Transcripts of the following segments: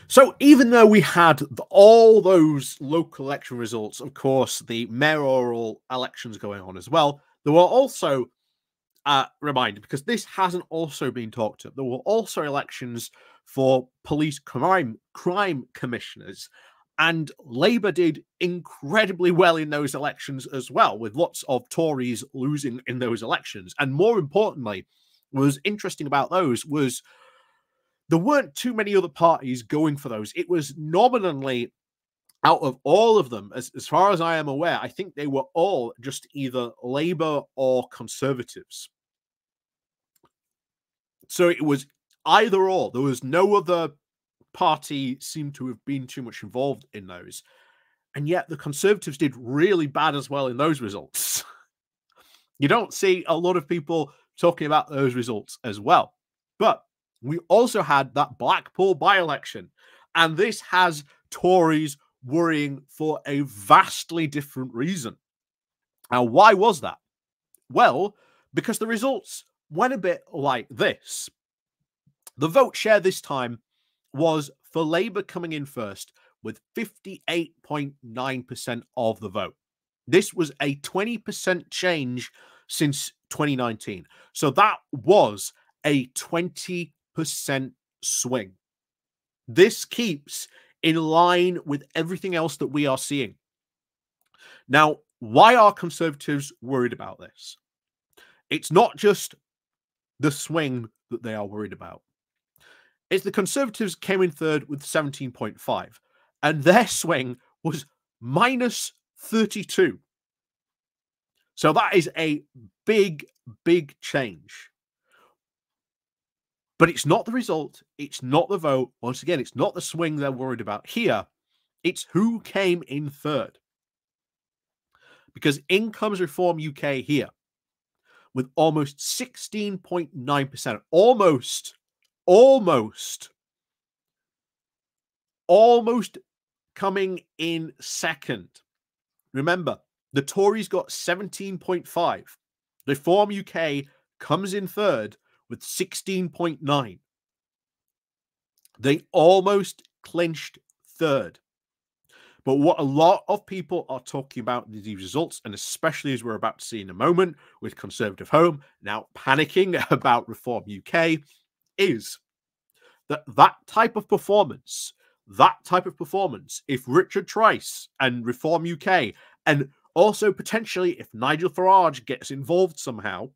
So even though we had all those local election results, of course, the mayoral elections going on as well, there were also, reminded, because this hasn't also been talked about, there were also elections for police crime commissioners, and Labour did incredibly well in those elections as well, with lots of Tories losing in those elections. And more importantly, what was interesting about those was there weren't too many other parties going for those. It was nominally, out of all of them, as far as I am aware, I think they were all just either Labour or Conservatives. So it was either or. There was no other party seemed to have been too much involved in those. And yet the Conservatives did really bad as well in those results. You don't see a lot of people talking about those results as well. But we also had that Blackpool by-election, and this has Tories worrying for a vastly different reason. Now, why was that? Well, because the results went a bit like this. The vote share this time was for Labour coming in first with 58.9% of the vote. This was a 20% change since 2019. So that was a 20% swing. This keeps in line with everything else that we are seeing. Now, why are Conservatives worried about this? It's not just the swing that they are worried about. It's the Conservatives came in third with 17.5, and their swing was minus 32. So that is a big, big change. But it's not the result. It's not the vote. Once again, it's not the swing they're worried about here. It's who came in third. Because in comes Reform UK here with almost 16.9%. Almost coming in second. Remember, the Tories got 17.5. Reform UK comes in third with 16.9. They almost clinched third. But what a lot of people are talking about in these results, and especially as we're about to see in a moment with Conservative Home now panicking about Reform UK, is that type of performance, if Richard Trice and Reform UK, and also potentially if Nigel Farage gets involved somehow,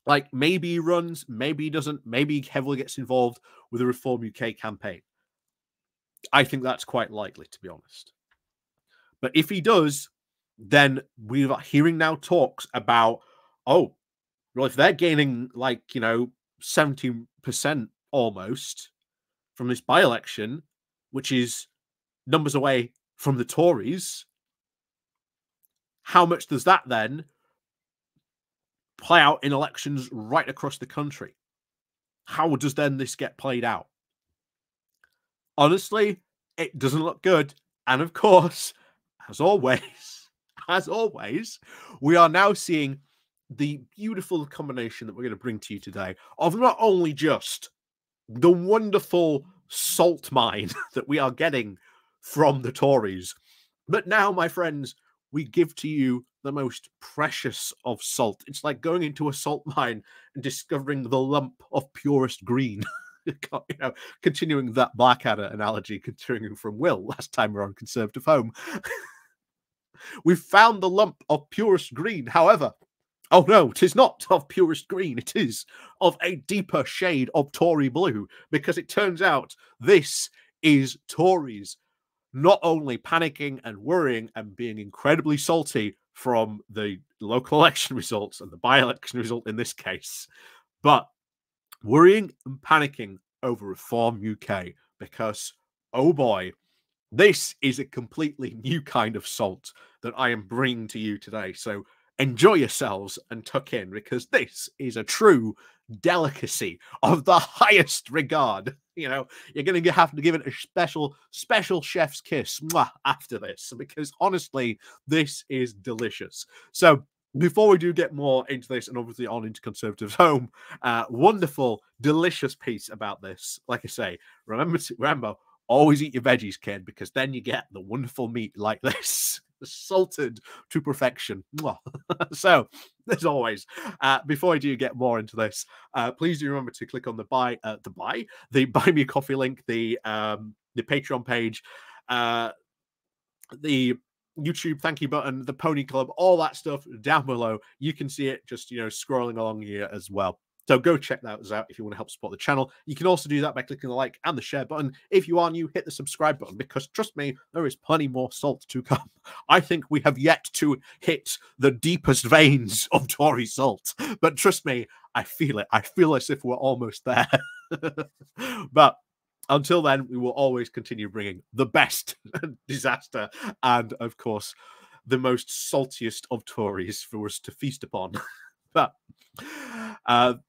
like maybe he runs, maybe he doesn't, maybe he heavily gets involved with the Reform UK campaign. I think that's quite likely, to be honest. But if he does, then we are hearing now talks about, oh, well, if they're gaining 17% almost from this by-election, which is numbers away from the Tories, how much does that then play out in elections right across the country? How does then this get played out? Honestly, it doesn't look good. And of course, as always, we are now seeing the beautiful combination that we're going to bring to you today of not only just the wonderful salt mine that we are getting from the Tories, but now, my friends, we give to you the most precious of salt. It's like going into a salt mine and discovering the lump of purest green. Continuing that Blackadder analogy, continuing from Will last time we were on Conservative Home. We've found the lump of purest green. However, oh no, it is not of purest green. It is of a deeper shade of Tory blue, because it turns out this is Tories not only panicking and worrying and being incredibly salty from the local election results and the by-election result in this case, but worrying and panicking over Reform UK, because, oh boy, this is a completely new kind of salt that I am bringing to you today. So enjoy yourselves and tuck in, because this is a true delicacy of the highest regard. You're going to have to give it a special chef's kiss after this, because honestly, this is delicious. So before we do get more into this, and obviously on into Conservatives Home, wonderful, delicious piece about this. Like I say, remember, always eat your veggies, kid, because then you get the wonderful meat like this, salted to perfection. So, as always, before I do get more into this, please do remember to click on the buy me a coffee link, the Patreon page, the YouTube thank you button, the Pony Club, all that stuff down below. You can see it just, scrolling along here as well. So go check those out if you want to help support the channel. You can also do that by clicking the like and the share button. If you are new, hit the subscribe button, because trust me, there is plenty more salt to come. I think we have yet to hit the deepest veins of Tory salt, but trust me, I feel it. I feel as if we're almost there. But until then, we will always continue bringing the best disaster and, of course, the most saltiest of Tories for us to feast upon. But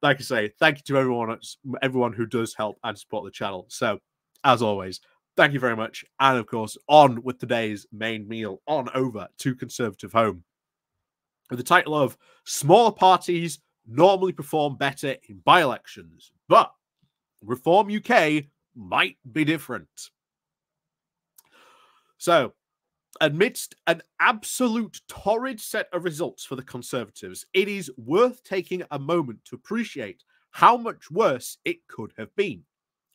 like I say, thank you to everyone who does help and support the channel. So, as always, thank you very much. And, of course, on with today's main meal, on over to Conservative Home, with the title of Smaller Parties Normally Perform Better in By-Elections, but Reform UK might be different. So, amidst an absolute torrid set of results for the Conservatives, it is worth taking a moment to appreciate how much worse it could have been.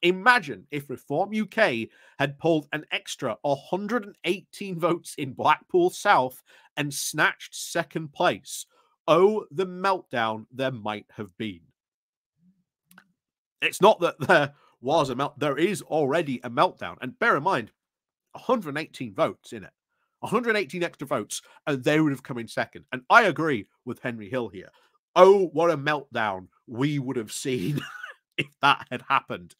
Imagine if Reform UK had polled an extra 118 votes in Blackpool South and snatched second place. Oh, the meltdown there might have been. It's not that there is already a meltdown. And bear in mind, 118 votes in it. 118 extra votes, and they would have come in second. And I agree with Henry Hill here. Oh, what a meltdown we would have seen if that had happened.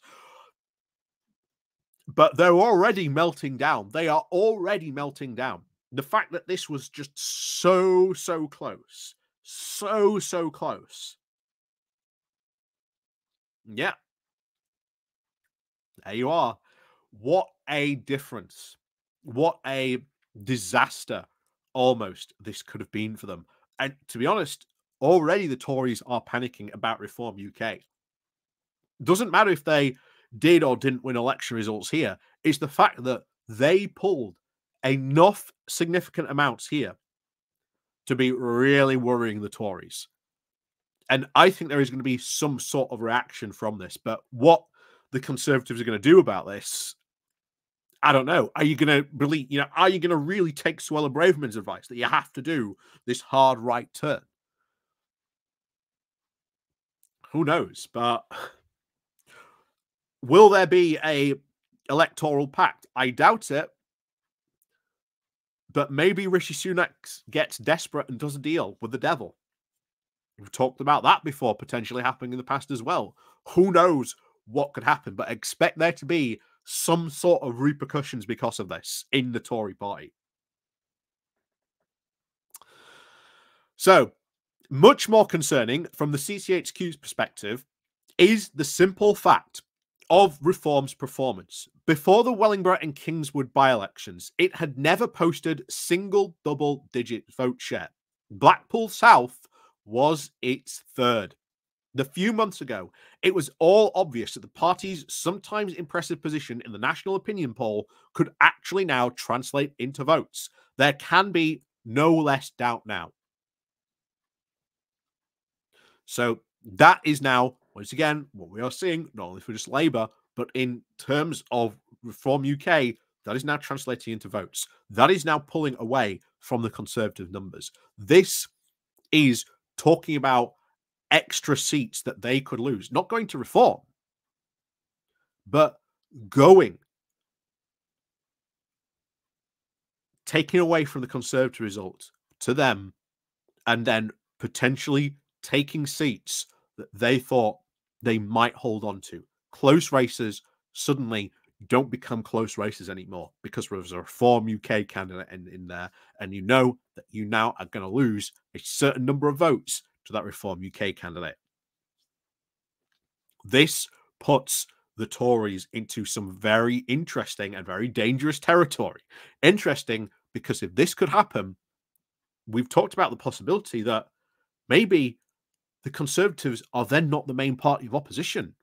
But they're already melting down. They are already melting down. The fact that this was just so close. So close. Yeah. There you are. What a difference. What a disaster almost this could have been for them. And to be honest, already the Tories are panicking about Reform UK. Doesn't matter if they did or didn't win election results here. It's the fact that they pulled enough significant amounts here to be really worrying the Tories. And I think there is going to be some sort of reaction from this. But what the Conservatives are going to do about this, I don't know. Are you going to believe, are you going to really take Suella Braverman's advice that you have to do this hard right turn? Who knows? But will there be a electoral pact? I doubt it. But maybe Rishi Sunak gets desperate and does a deal with the devil. We've talked about that before, potentially happening in the past as well. Who knows what could happen? But expect there to be some sort of repercussions because of this in the Tory party. So, much more concerning from the CCHQ's perspective is the simple fact of Reform's performance. Before the Wellingborough and Kingswood by-elections, it had never posted single double-digit vote share. Blackpool South was its third. A few months ago, it was all obvious that the party's sometimes impressive position in the national opinion poll could actually now translate into votes. There can be no less doubt now. So that is now, once again, what we are seeing, not only for just Labour, but in terms of Reform UK, that is now translating into votes. That is now pulling away from the Conservative numbers. This is talking about extra seats that they could lose. Not going to Reform, but taking away from the Conservative results to them, and then potentially taking seats that they thought they might hold on to. Close races suddenly don't become close races anymore because there's a Reform UK candidate in there, and you know that you now are going to lose a certain number of votes to that Reform UK candidate. This puts the Tories into some very interesting and very dangerous territory. Interesting because if this could happen, we've talked about the possibility that maybe the Conservatives are then not the main party of opposition.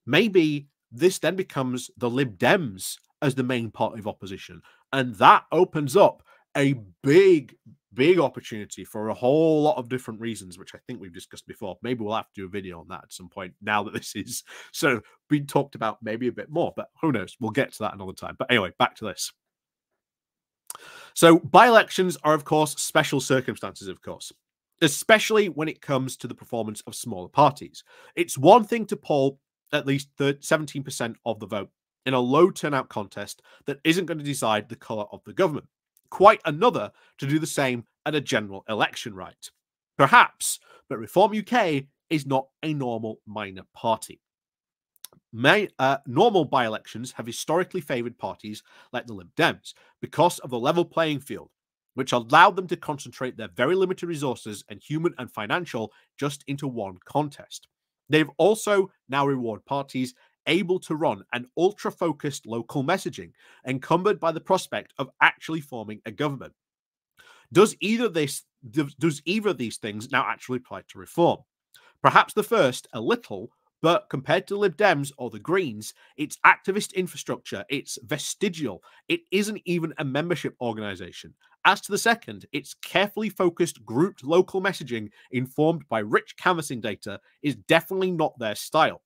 Maybe this then becomes the Lib Dems as the main party of opposition. And that opens up a big opportunity for a whole lot of different reasons, which I think we've discussed before. Maybe we'll have to do a video on that at some point now that this is sort of been talked about maybe a bit more, but who knows? We'll get to that another time. But anyway, back to this. So by-elections are, of course, special circumstances, of course, especially when it comes to the performance of smaller parties. It's one thing to poll at least 17% of the vote in a low turnout contest that isn't going to decide the colour of the government. Quite another to do the same at a general election, right? Perhaps, but Reform UK is not a normal minor party. Normal by-elections have historically favoured parties like the Lib Dems because of the level playing field, which allowed them to concentrate their very limited resources and human and financial just into one contest. They've also now reward parties able to run an ultra-focused local messaging, encumbered by the prospect of actually forming a government. Does either of these things now actually apply to Reform? Perhaps the first, a little, but compared to Lib Dems or the Greens, it's activist infrastructure, it's vestigial, it isn't even a membership organisation. As to the second, its carefully focused grouped local messaging informed by rich canvassing data is definitely not their style.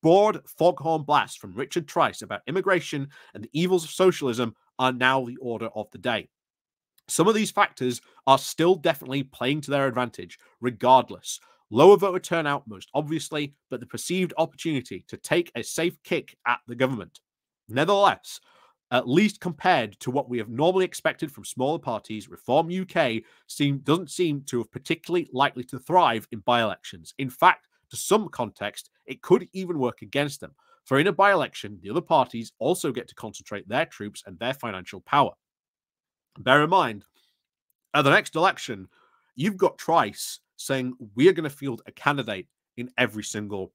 Broad foghorn blasts from Richard Trice about immigration and the evils of socialism are now the order of the day. Some of these factors are still definitely playing to their advantage, regardless. Lower voter turnout, most obviously, but the perceived opportunity to take a safe kick at the government. Nevertheless, at least compared to what we have normally expected from smaller parties, Reform UK doesn't seem to have particularly likely to thrive in by-elections. In fact, to some context, it could even work against them. For in a by-election, the other parties also get to concentrate their troops and their financial power. Bear in mind, at the next election, you've got Trice saying we're going to field a candidate in every single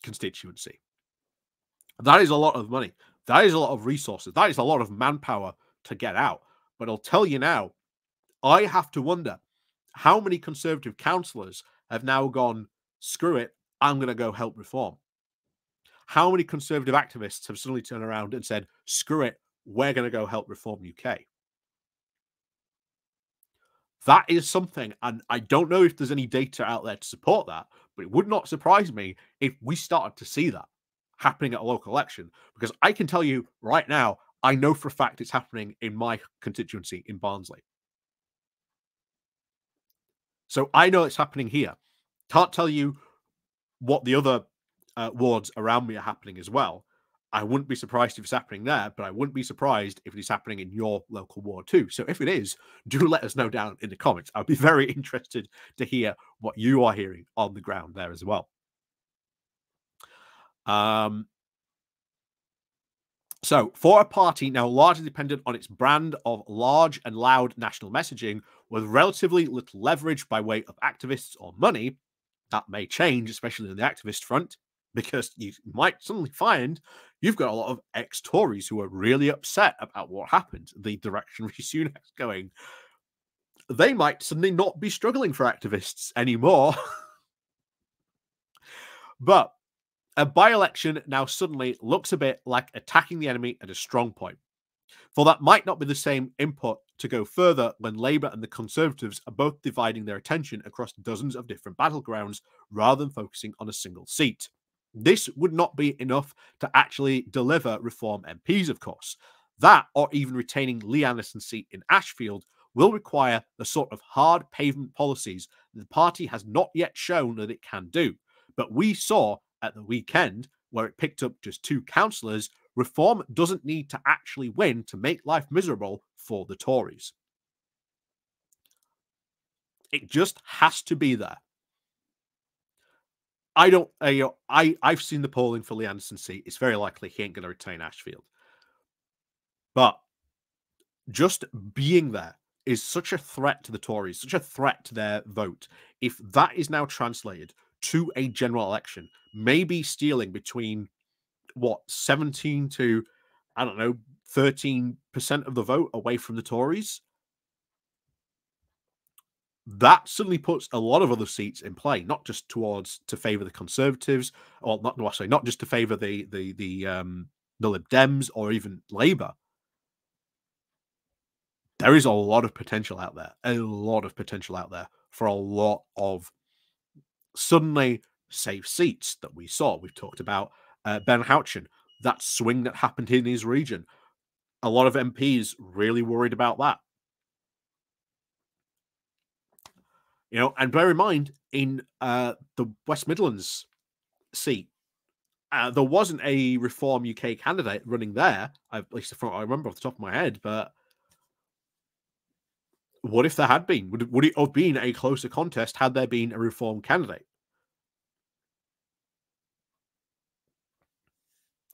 constituency. That is a lot of money. That is a lot of resources. That is a lot of manpower to get out. But I'll tell you now, I have to wonder how many Conservative councillors have now gone, screw it, I'm going to go help Reform. How many Conservative activists have suddenly turned around and said, screw it, we're going to go help Reform UK? That is something, and I don't know if there's any data out there to support that, but it would not surprise me if we started to see that happening at a local election, because I can tell you right now, I know for a fact it's happening in my constituency in Barnsley. So I know it's happening here. Can't tell you what the other wards around me are happening as well. I wouldn't be surprised if it's happening there, but I wouldn't be surprised if it is happening in your local ward too. So if it is, do let us know down in the comments. I'd be very interested to hear what you are hearing on the ground there as well. So for a party now largely dependent on its brand of large and loud national messaging with relatively little leverage by way of activists or money, that may change, especially on the activist front, because you might suddenly find you've got a lot of ex-Tories who are really upset about what happened, the direction Rishi Sunak's going. They might suddenly not be struggling for activists anymore. But a by-election now suddenly looks a bit like attacking the enemy at a strong point. For that might not be the same input to go further when Labour and the Conservatives are both dividing their attention across dozens of different battlegrounds rather than focusing on a single seat. This would not be enough to actually deliver Reform MPs, of course. That, or even retaining Lee Anderson's seat in Ashfield, will require the sort of hard pavement policies that the party has not yet shown that it can do. But we saw at the weekend, where it picked up just 2 councillors, Reform doesn't need to actually win to make life miserable for the Tories. It just has to be there. I've seen the polling for Lee Anderson's seat. It's very likely he ain't going to retain Ashfield. But just being there is such a threat to the Tories, such a threat to their vote. If that is now translated to a general election, maybe stealing between 17 to, I don't know, 13% of the vote away from the Tories, that suddenly puts a lot of other seats in play, not just to favour the Conservatives, or not just to favour the Lib Dems or even Labour. There is a lot of potential out there, for a lot of suddenly safe seats that we saw. We've talked about Ben Houchin, that swing that happened in his region. A lot of MPs really worried about that. And bear in mind, in the West Midlands seat, there wasn't a Reform UK candidate running there, at least from what I remember off the top of my head, but what if there had been? Would it have been a closer contest had there been a Reform candidate?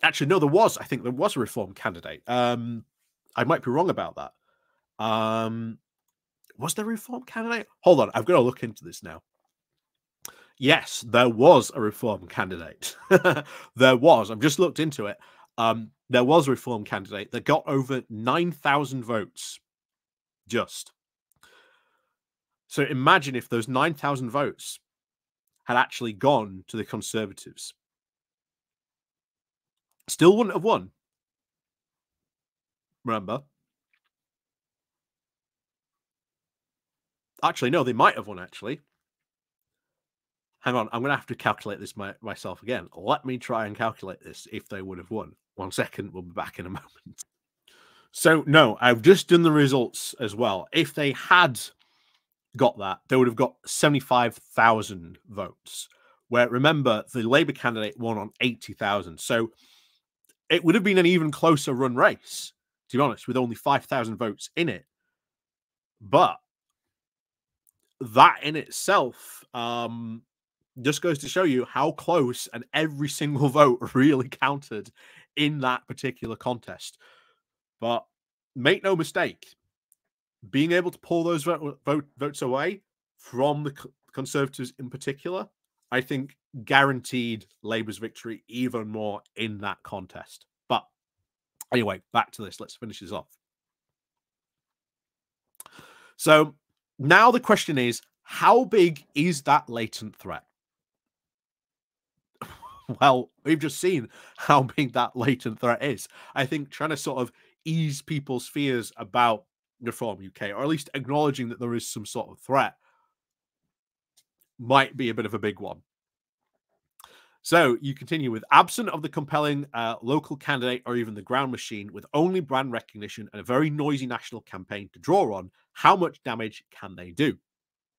Actually, no, there was. I think there was a Reform candidate. I might be wrong about that. Was there a Reform candidate? Hold on, I've got to look into this now. Yes, there was a Reform candidate. There was. I've just looked into it. There was a Reform candidate that got over 9,000 votes. Just. So imagine if those 9,000 votes had actually gone to the Conservatives. Still wouldn't have won. Remember? Actually, no, they might have won, actually. Hang on, I'm going to have to calculate this myself again. Let me try and calculate this if they would have won. 1 second, we'll be back in a moment. So, no, I've just done the results as well. If they had got that, they would have got 75,000 votes. Where, remember, the Labour candidate won on 80,000. So, it would have been an even closer run race, to be honest, with only 5,000 votes in it. But that in itself just goes to show you how close and every single vote really counted in that particular contest. But make no mistake, being able to pull those votes away from the Conservatives in particular, I think guaranteed Labour's victory even more in that contest. But anyway, back to this. Let's finish this off. So now the question is, how big is that latent threat? Well, we've just seen how big that latent threat is. I think trying to sort of ease people's fears about Reform UK, or at least acknowledging that there is some sort of threat, might be a bit of a big one. So you continue with, absent of the compelling local candidate or even the ground machine, with only brand recognition and a very noisy national campaign to draw on, how much damage can they do?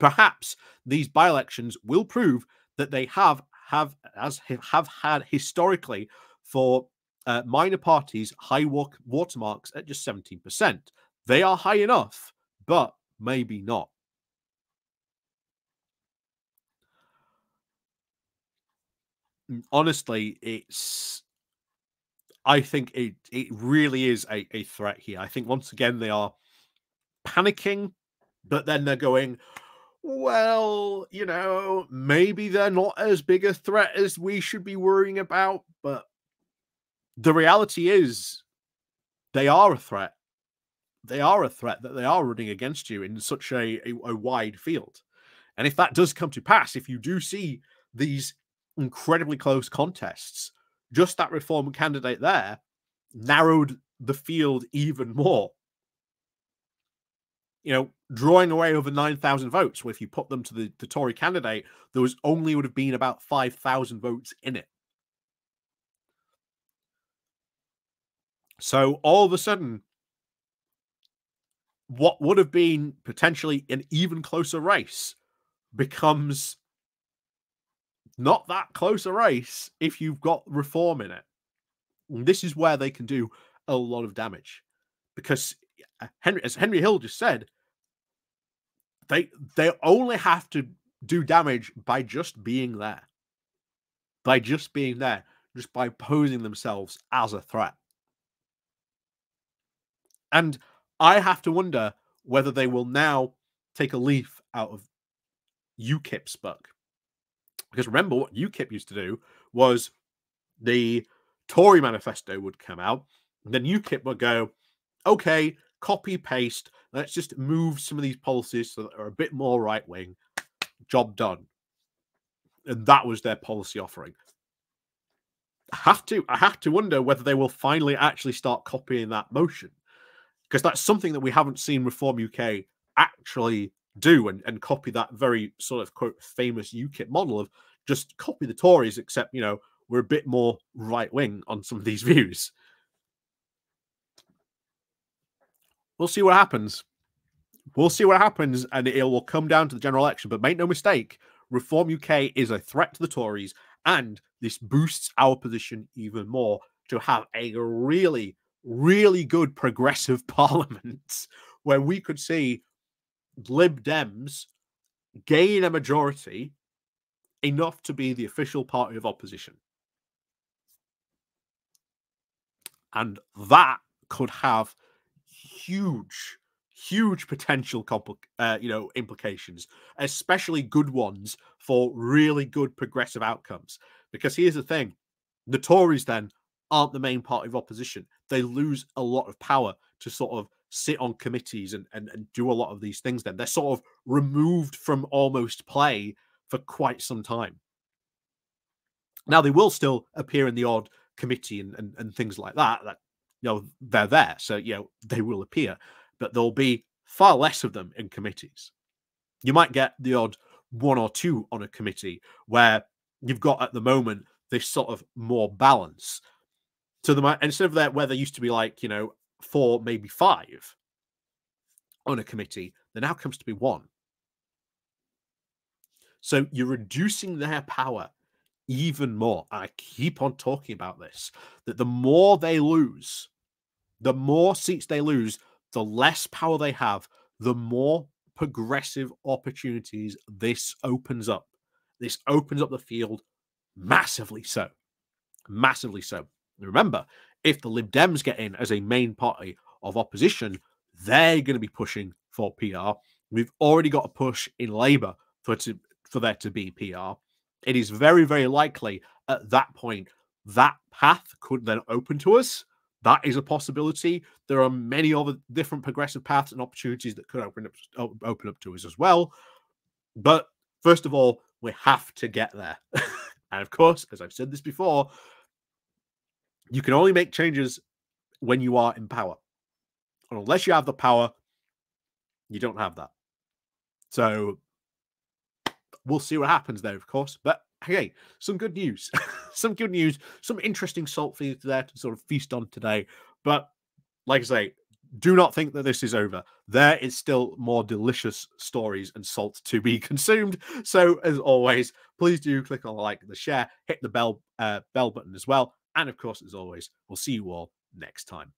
Perhaps these by-elections will prove that they have had historically for minor parties high watermarks at just 17%. They are high enough, but maybe not. Honestly, I think it really is a threat here. I think once again they are panicking, but then they're going, well, maybe they're not as big a threat as we should be worrying about, but the reality is they are a threat. They are a threat that they are running against you in such a wide field. And if that does come to pass, if you do see these incredibly close contests, just that Reform candidate there narrowed the field even more. Drawing away over 9,000 votes, where if you put them to the Tory candidate, there would have been about 5,000 votes in it. So all of a sudden, what would have been potentially an even closer race becomes not that close a race if you've got Reform in it. And this is where they can do a lot of damage, because as Henry Hill just said, they only have to do damage by just being there. Just by posing themselves as a threat. And I have to wonder whether they will now take a leaf out of UKIP's book. Because remember, what UKIP used to do was the Tory manifesto would come out, and then UKIP would go, okay, copy, paste, Let's just move some of these policies so that they're a bit more right-wing. Job done. And that was their policy offering. I have to wonder whether they will finally actually start copying that motion, because that's something that we haven't seen Reform UK actually do, and copy that very sort of quote famous UKIP model of just copy the Tories, except, you know, we're a bit more right-wing on some of these views. We'll see what happens. We'll see what happens, and it will come down to the general election. But make no mistake, Reform UK is a threat to the Tories, and this boosts our position even more to have a really, really good progressive parliament where we could see Lib Dems gain a majority enough to be the official party of opposition. And that could have huge, huge potential implications, especially good ones for really good progressive outcomes. Because here's the thing, the Tories then aren't the main party of opposition. They lose a lot of power to sort of sit on committees and do a lot of these things. Then they're sort of removed from almost play for quite some time. Now, they will still appear in the odd committee and things like that, you know, they're there. So, you know, they will appear, but there'll be far less of them in committees. You might get the odd one or two on a committee where you've got at the moment this sort of more balance. So instead of that, where there used to be like, you know, 4, maybe 5 on a committee, there now comes to be 1. So you're reducing their power even more. I keep on talking about this, that the more they lose, the more seats they lose, the less power they have, the more progressive opportunities this opens up. This opens up the field massively so. Massively so. Remember, if the Lib Dems get in as a main party of opposition, they're going to be pushing for PR. We've already got a push in Labour for there to be PR. It is very, very likely at that point that path could then open to us. That is a possibility. There are many other different progressive paths and opportunities that could open up to us as well. But first of all, we have to get there. And of course, as I've said this before, you can only make changes when you are in power. And unless you have the power, you don't have that. So we'll see what happens there, of course. But hey, some good news. Some good news. Some interesting salt for you there to sort of feast on today. But like I say, do not think that this is over. There is still more delicious stories and salt to be consumed. So as always, please do click on the like, the share, hit the bell button as well. And of course, as always, we'll see you all next time.